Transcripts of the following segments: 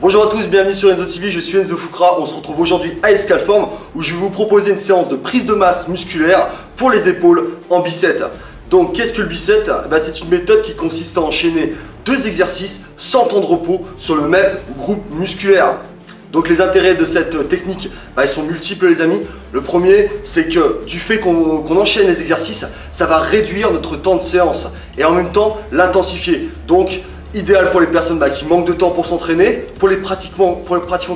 Bonjour à tous, bienvenue sur Enzo TV, je suis Enzo Fukra. On se retrouve aujourd'hui à Escalform où je vais vous proposer une séance de prise de masse musculaire pour les épaules en biceps. Donc qu'est-ce que le biceps? C'est une méthode qui consiste à enchaîner deux exercices sans temps de repos sur le même groupe musculaire. Donc les intérêts de cette technique, ils sont multiples les amis. Le premier, c'est que du fait qu'on enchaîne les exercices, ça va réduire notre temps de séance et en même temps l'intensifier. Donc idéal pour les personnes qui manquent de temps pour s'entraîner, pour les pratiquants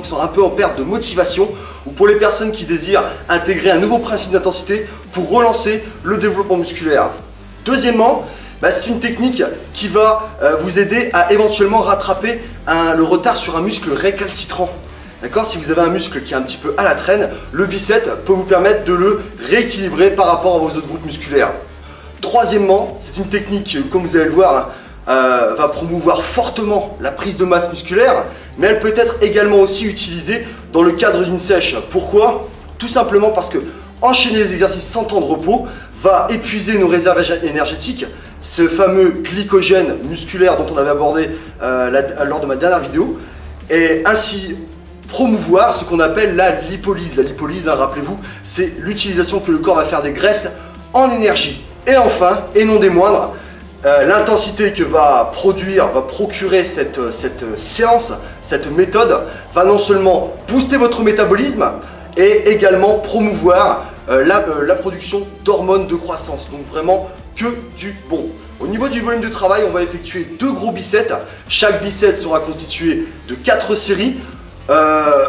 qui sont un peu en perte de motivation ou pour les personnes qui désirent intégrer un nouveau principe d'intensité pour relancer le développement musculaire. Deuxièmement, c'est une technique qui va vous aider à éventuellement rattraper le retard sur un muscle récalcitrant. D'accord? Si vous avez un muscle qui est un petit peu à la traîne, le biceps peut vous permettre de le rééquilibrer par rapport à vos autres groupes musculaires. Troisièmement, c'est une technique qui, comme vous allez le voir, va promouvoir fortement la prise de masse musculaire, mais elle peut être également aussi utilisée dans le cadre d'une sèche. Pourquoi? Tout simplement parce que enchaîner les exercices sans temps de repos va épuiser nos réserves énergétiques, ce fameux glycogène musculaire dont on avait abordé lors de ma dernière vidéo, et ainsi promouvoir ce qu'on appelle la lipolyse. La lipolyse, rappelez-vous, c'est l'utilisation que le corps va faire des graisses en énergie. Et enfin, et non des moindres, l'intensité que va procurer cette séance, cette méthode, va non seulement booster votre métabolisme et également promouvoir la production d'hormones de croissance. Donc vraiment que du bon. Au niveau du volume de travail, on va effectuer deux gros biceps. Chaque biceps sera constitué de 4 séries.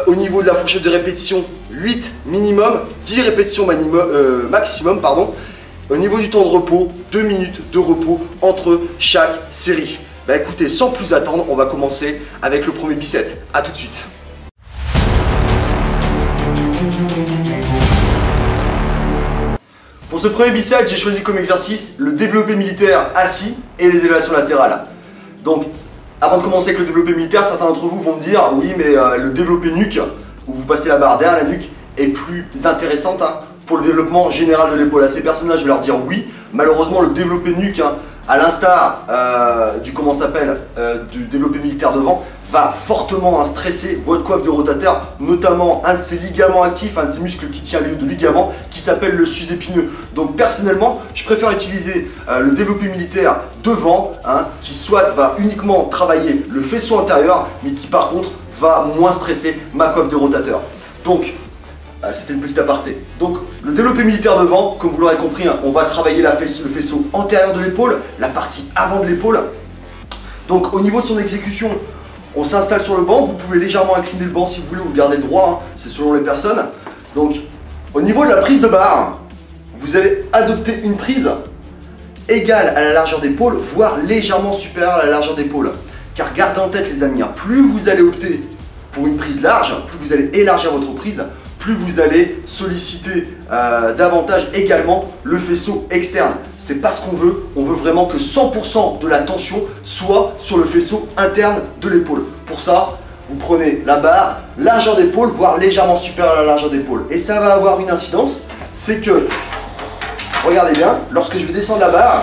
Au niveau de la fourchette de répétition, 8 minimum, 10 répétitions maximum. Au niveau du temps de repos, 2 minutes de repos entre chaque série. Écoutez, sans plus attendre, on va commencer avec le premier biceps. A tout de suite. Pour ce premier biceps, j'ai choisi comme exercice le développé militaire assis et les élévations latérales. Donc, avant de commencer avec le développé militaire, certains d'entre vous vont me dire oui, mais le développé nuque, où vous passez la barre derrière la nuque, est plus intéressante pour le développement général de l'épaule. À ces personnes-là, je vais leur dire oui. Malheureusement, le développé nuque, à l'instar du développé militaire devant, va fortement stresser votre coiffe de rotateur, notamment un de ces ligaments actifs, un de ces muscles qui tient lieu de ligament, qui s'appelle le sus épineux. Donc personnellement, je préfère utiliser le développé militaire devant, qui soit va uniquement travailler le faisceau antérieur, mais qui par contre va moins stresser ma coiffe de rotateur. Donc, c'était une petite aparté. Donc le développé militaire devant, comme vous l'aurez compris, on va travailler le faisceau antérieur de l'épaule, la partie avant de l'épaule. Donc au niveau de son exécution, on s'installe sur le banc. Vous pouvez légèrement incliner le banc si vous voulez, ou le garder droit, c'est selon les personnes. Donc au niveau de la prise de barre, vous allez adopter une prise égale à la largeur d'épaule, voire légèrement supérieure à la largeur d'épaule. Car gardez en tête les amis, plus vous allez opter pour une prise large, plus vous allez élargir votre prise, plus vous allez solliciter davantage également le faisceau externe. C'est pas ce qu'on veut, on veut vraiment que 100% de la tension soit sur le faisceau interne de l'épaule. Pour ça, vous prenez la barre, largeur d'épaule, voire légèrement supérieure à la largeur d'épaule. Et ça va avoir une incidence, c'est que, regardez bien, lorsque je vais descendre la barre,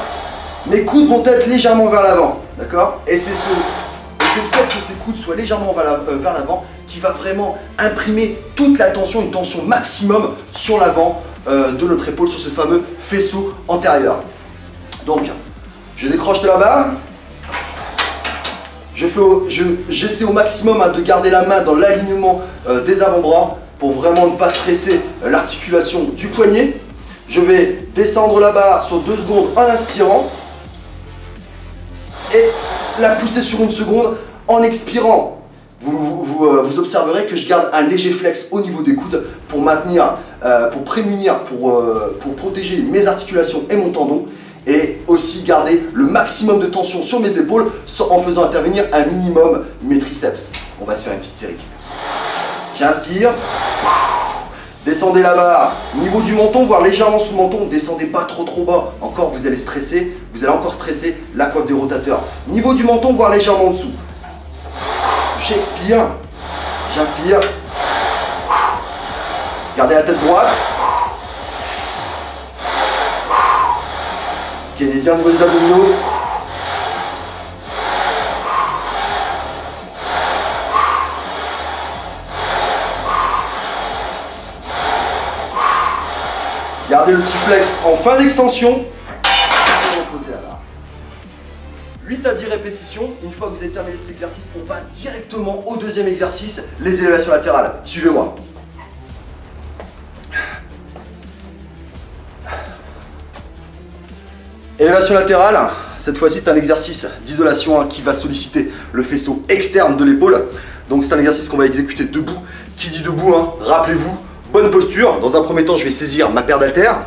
mes coudes vont être légèrement vers l'avant, d'accord? Et c'est le fait que ces coudes soient légèrement vers l'avant qui va vraiment imprimer toute la tension, une tension maximum sur l'avant de notre épaule, sur ce fameux faisceau antérieur. Donc, je décroche de la barre, j'essaie au maximum de garder la main dans l'alignement des avant-bras pour vraiment ne pas stresser l'articulation du poignet. Je vais descendre la barre sur 2 secondes en inspirant et la pousser sur 1 seconde en expirant. Vous observerez que je garde un léger flex au niveau des coudes pour maintenir, pour prémunir, pour protéger mes articulations et mon tendon, et aussi garder le maximum de tension sur mes épaules en faisant intervenir un minimum mes triceps. On va se faire une petite série. J'inspire. Descendez la barre, niveau du menton, voire légèrement sous le menton, descendez pas trop bas, encore vous allez stresser, vous allez encore stresser la coiffe des rotateurs. Niveau du menton, voire légèrement en dessous. J'expire, j'inspire, gardez la tête droite. Gagnez bien au niveau des abdominaux. Gardez le petit flex en fin d'extension. 8 à 10 répétitions. Une fois que vous avez terminé cet exercice, on passe directement au deuxième exercice, les élévations latérales. Suivez-moi. Élévation latérale, cette fois-ci c'est un exercice d'isolation qui va solliciter le faisceau externe de l'épaule. Donc c'est un exercice qu'on va exécuter debout. Qui dit debout, rappelez-vous, bonne posture. Dans un premier temps, je vais saisir ma paire d'haltères.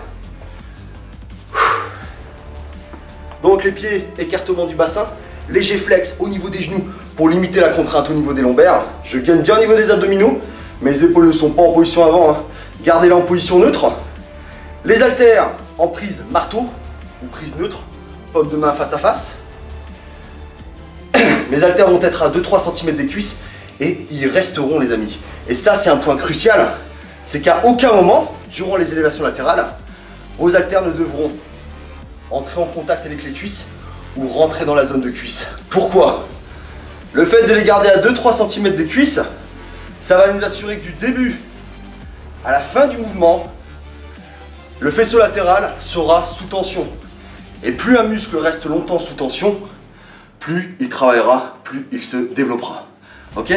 Donc les pieds, écartement du bassin. Léger flex au niveau des genoux pour limiter la contrainte au niveau des lombaires. Je gagne bien au niveau des abdominaux. Mes épaules ne sont pas en position avant. Gardez-les en position neutre. Les haltères en prise marteau ou prise neutre. Paume de main face à face. Mes haltères vont être à 2-3 cm des cuisses et ils resteront, les amis. Et ça, c'est un point crucial. C'est qu'à aucun moment, durant les élévations latérales, vos haltères ne devront entrer en contact avec les cuisses ou rentrer dans la zone de cuisse. Pourquoi? Le fait de les garder à 2-3 cm des cuisses, ça va nous assurer que du début à la fin du mouvement, le faisceau latéral sera sous tension. Et plus un muscle reste longtemps sous tension, plus il travaillera, plus il se développera. Ok?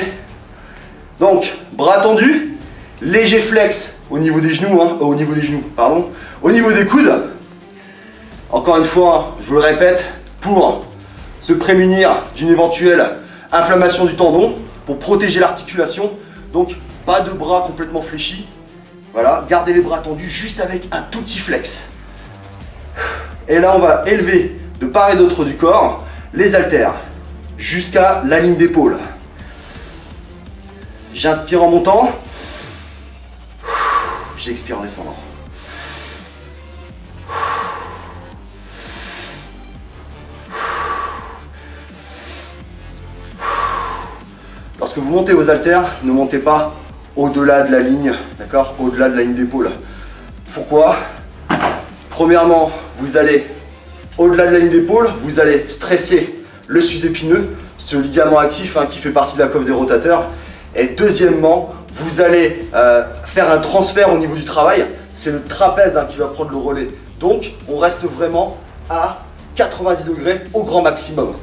Donc, bras tendus, léger flex au niveau des genoux, au niveau des coudes. Encore une fois, je vous le répète, pour se prémunir d'une éventuelle inflammation du tendon, pour protéger l'articulation. Donc, pas de bras complètement fléchis. Voilà, gardez les bras tendus juste avec un tout petit flex. Et là, on va élever de part et d'autre du corps les haltères jusqu'à la ligne d'épaule. J'inspire en montant. J'expire en descendant. Lorsque vous montez vos haltères, ne montez pas au-delà de la ligne, d'accord? Au-delà de la ligne d'épaule. Pourquoi? Premièrement, vous allez, au-delà de la ligne d'épaule, vous allez stresser le sus-épineux, ce ligament actif qui fait partie de la coiffe des rotateurs. Et deuxièmement, vous allez faire un transfert au niveau du travail. C'est le trapèze qui va prendre le relais. Donc, on reste vraiment à 90 degrés au grand maximum.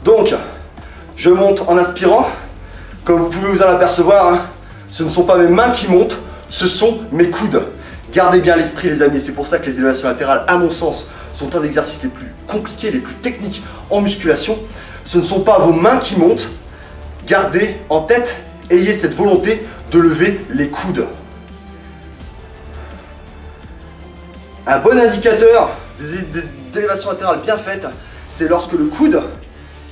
Donc, je monte en inspirant. Comme vous pouvez vous en apercevoir, ce ne sont pas mes mains qui montent, ce sont mes coudes. Gardez bien l'esprit, les amis. C'est pour ça que les élévations latérales, à mon sens, sont un des exercices les plus compliqués, les plus techniques en musculation. Ce ne sont pas vos mains qui montent. Gardez en tête, ayez cette volonté de lever les coudes. Un bon indicateur d'élévation latérale bien faite, c'est lorsque le coude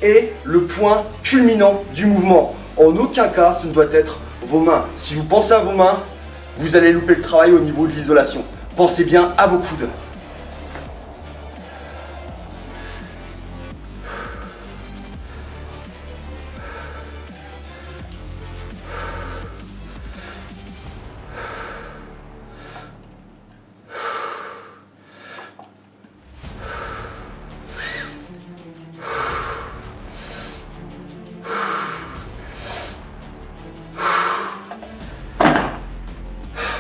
est le point culminant du mouvement. En aucun cas, ce ne doit être vos mains. Si vous pensez à vos mains, vous allez louper le travail au niveau de l'isolation. Pensez bien à vos coudes.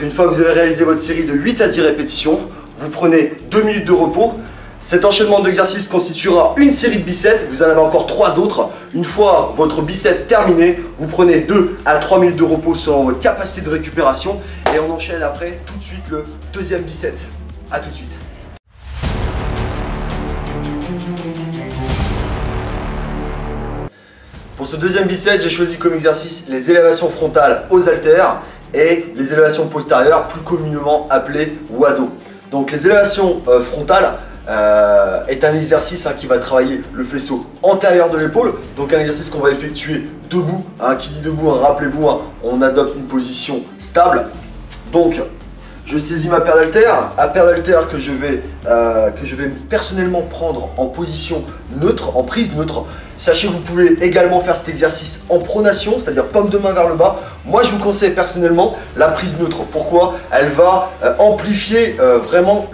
Une fois que vous avez réalisé votre série de 8 à 10 répétitions, vous prenez 2 minutes de repos. Cet enchaînement d'exercices constituera une série de biceps. Vous en avez encore 3 autres. Une fois votre bicep terminé, vous prenez 2 à 3 minutes de repos selon votre capacité de récupération. Et on enchaîne après tout de suite le deuxième bicep. A tout de suite. Pour ce deuxième bicep, j'ai choisi comme exercice les élévations frontales aux haltères et les élévations postérieures, plus communément appelées oiseaux. Donc les élévations frontales est un exercice qui va travailler le faisceau antérieur de l'épaule, donc un exercice qu'on va effectuer debout. Qui dit debout, rappelez-vous, on adopte une position stable. Donc je saisis ma paire d'haltères, que je vais personnellement prendre en position neutre, en prise neutre. Sachez que vous pouvez également faire cet exercice en pronation, c'est-à-dire paume de main vers le bas. Moi, je vous conseille personnellement la prise neutre. Pourquoi? Elle va amplifier vraiment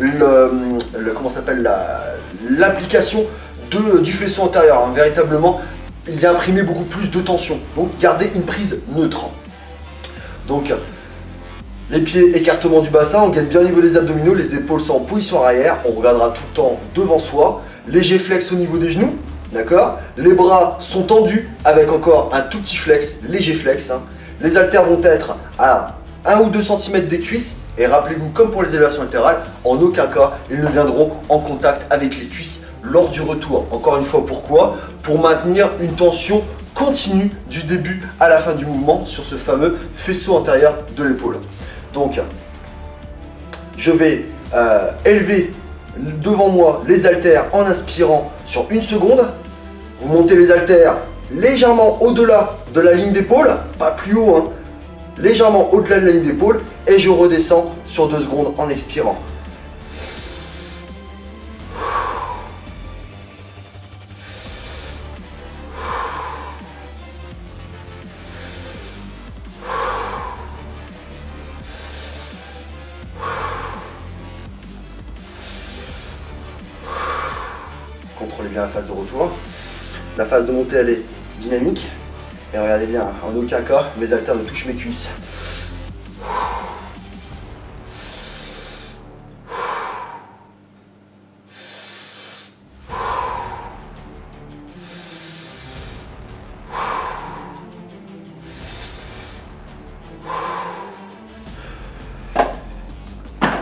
l'application du faisceau antérieur. Véritablement, il va imprimer beaucoup plus de tension. Donc, gardez une prise neutre. Donc, Les pieds, écartement du bassin, on gagne bien au niveau des abdominaux, les épaules sont en position arrière, on regardera tout le temps devant soi, léger flex au niveau des genoux, d'accord? Les bras sont tendus avec encore un tout petit flex, léger flex, hein. Les haltères vont être à 1 ou 2 cm des cuisses, et rappelez-vous, comme pour les élévations latérales, en aucun cas, ils ne viendront en contact avec les cuisses lors du retour. Encore une fois, pourquoi? Pour maintenir une tension continue du début à la fin du mouvement sur ce fameux faisceau antérieur de l'épaule. Donc, je vais élever devant moi les haltères en inspirant sur 1 seconde. Vous montez les haltères légèrement au-delà de la ligne d'épaule, pas plus haut, hein, légèrement au-delà de la ligne d'épaule, et je redescends sur 2 secondes en expirant. Contrôlez bien la phase de retour. La phase de montée, elle est dynamique. Et regardez bien, en aucun cas, mes haltères ne touchent mes cuisses.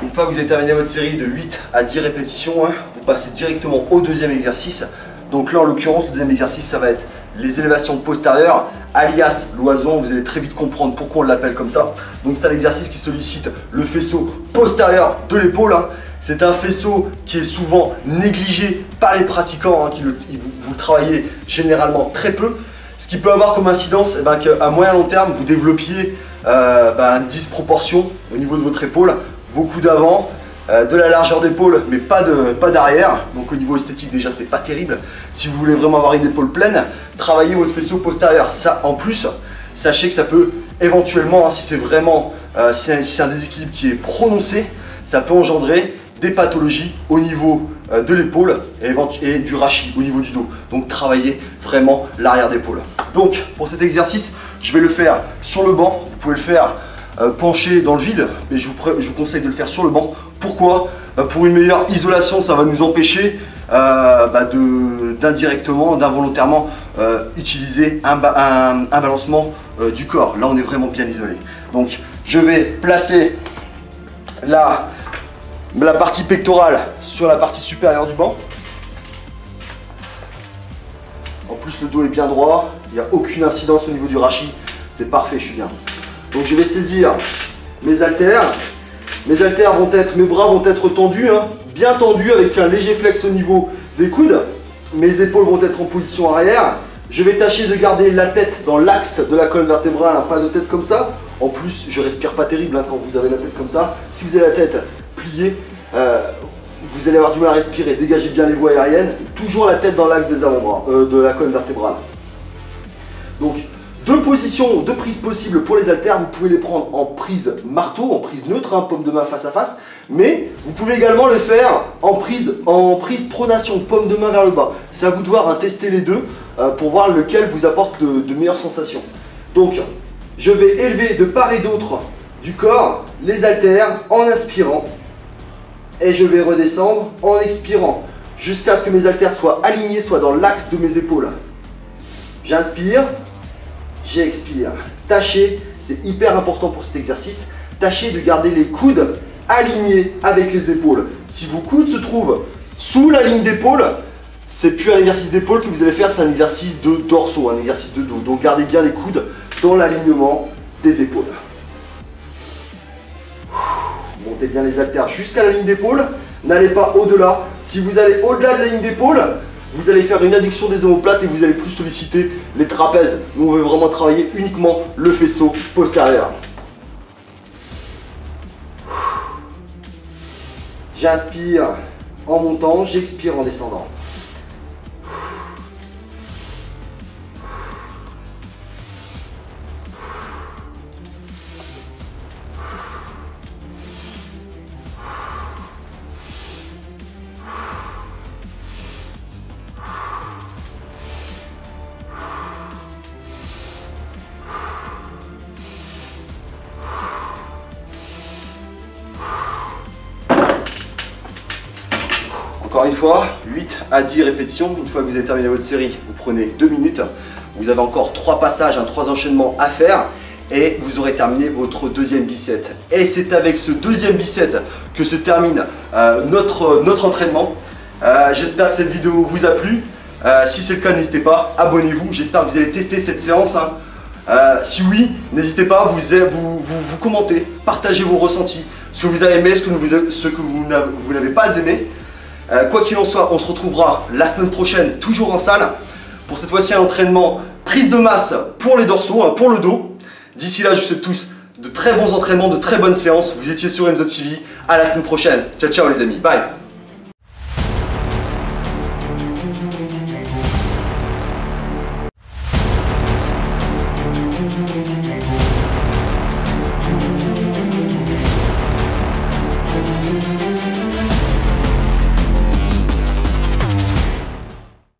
Une fois que vous avez terminé votre série de 8 à 10 répétitions, hein, vous passez directement au deuxième exercice. Donc là, en l'occurrence, le deuxième exercice, ça va être les élévations postérieures, alias l'oison. Vous allez très vite comprendre pourquoi on l'appelle comme ça. Donc c'est un exercice qui sollicite le faisceau postérieur de l'épaule, hein. C'est un faisceau qui est souvent négligé par les pratiquants, hein, vous le travaillez généralement très peu. Ce qui peut avoir comme incidence, qu'à moyen long terme, vous développiez une disproportion au niveau de votre épaule. Beaucoup d'avant, de la largeur d'épaule, mais pas d'arrière. Donc au niveau esthétique, déjà, c'est pas terrible. Si vous voulez vraiment avoir une épaule pleine, travaillez votre faisceau postérieur. Ça, en plus, sachez que ça peut éventuellement, hein, si c'est vraiment, si c'est un déséquilibre qui est prononcé, ça peut engendrer des pathologies au niveau de l'épaule et du rachis, au niveau du dos. Donc travaillez vraiment l'arrière d'épaule. Donc pour cet exercice, je vais le faire sur le banc. Vous pouvez le faire penché dans le vide, mais je vous conseille de le faire sur le banc. Pourquoi? Pour une meilleure isolation, ça va nous empêcher d'indirectement, d'involontairement utiliser un balancement du corps. Là, on est vraiment bien isolé. Donc, je vais placer la partie pectorale sur la partie supérieure du banc. En plus, le dos est bien droit, il n'y a aucune incidence au niveau du rachis. C'est parfait, je suis bien. Donc je vais saisir mes haltères. Mes haltères vont être, mes bras vont être tendus, hein, bien tendus avec un léger flex au niveau des coudes. Mes épaules vont être en position arrière. Je vais tâcher de garder la tête dans l'axe de la colonne vertébrale, hein, pas de tête comme ça. En plus, je respire pas terrible, hein, quand vous avez la tête comme ça. Si vous avez la tête pliée, vous allez avoir du mal à respirer. Dégagez bien les voies aériennes. Toujours la tête dans l'axe des avant-bras, de la colonne vertébrale. Donc, deux positions, deux prises possibles pour les haltères. Vous pouvez les prendre en prise marteau, en prise neutre, hein, paume de main face à face. Mais vous pouvez également le faire en prise pronation, paume de main vers le bas. C'est à vous de voir, hein, tester les deux pour voir lequel vous apporte de meilleures sensations. Donc, je vais élever de part et d'autre du corps les haltères en inspirant. Et je vais redescendre en expirant jusqu'à ce que mes haltères soient alignés, soient dans l'axe de mes épaules. J'inspire. J'expire. Tâchez, c'est hyper important pour cet exercice, tâchez de garder les coudes alignés avec les épaules. Si vos coudes se trouvent sous la ligne d'épaule, c'est plus un exercice d'épaule que vous allez faire, c'est un exercice de dorsaux, un exercice de dos. Donc gardez bien les coudes dans l'alignement des épaules. Montez bien les haltères jusqu'à la ligne d'épaule, n'allez pas au-delà. Si vous allez au-delà de la ligne d'épaule, vous allez faire une adduction des omoplates et vous allez plus solliciter les trapèzes. Nous, on veut vraiment travailler uniquement le faisceau postérieur. J'inspire en montant, j'expire en descendant. encore une fois, 8 à 10 répétitions. Une fois que vous avez terminé votre série, vous prenez 2 minutes. Vous avez encore 3 passages, 3 enchaînements à faire. Et vous aurez terminé votre deuxième bicep. Et c'est avec ce deuxième bicep que se termine notre entraînement. J'espère que cette vidéo vous a plu. Si c'est le cas, n'hésitez pas, abonnez-vous. J'espère que vous allez tester cette séance. Si oui, n'hésitez pas, vous commentez, partagez vos ressentis, ce que vous avez aimé, ce que vous n'avez pas aimé. Quoi qu'il en soit, on se retrouvera la semaine prochaine, toujours en salle. Pour cette fois-ci, un entraînement prise de masse pour les dorsaux, pour le dos. D'ici là, je vous souhaite tous de très bons entraînements, de très bonnes séances. Vous étiez sur Enzo TV. À la semaine prochaine. Ciao, ciao les amis. Bye.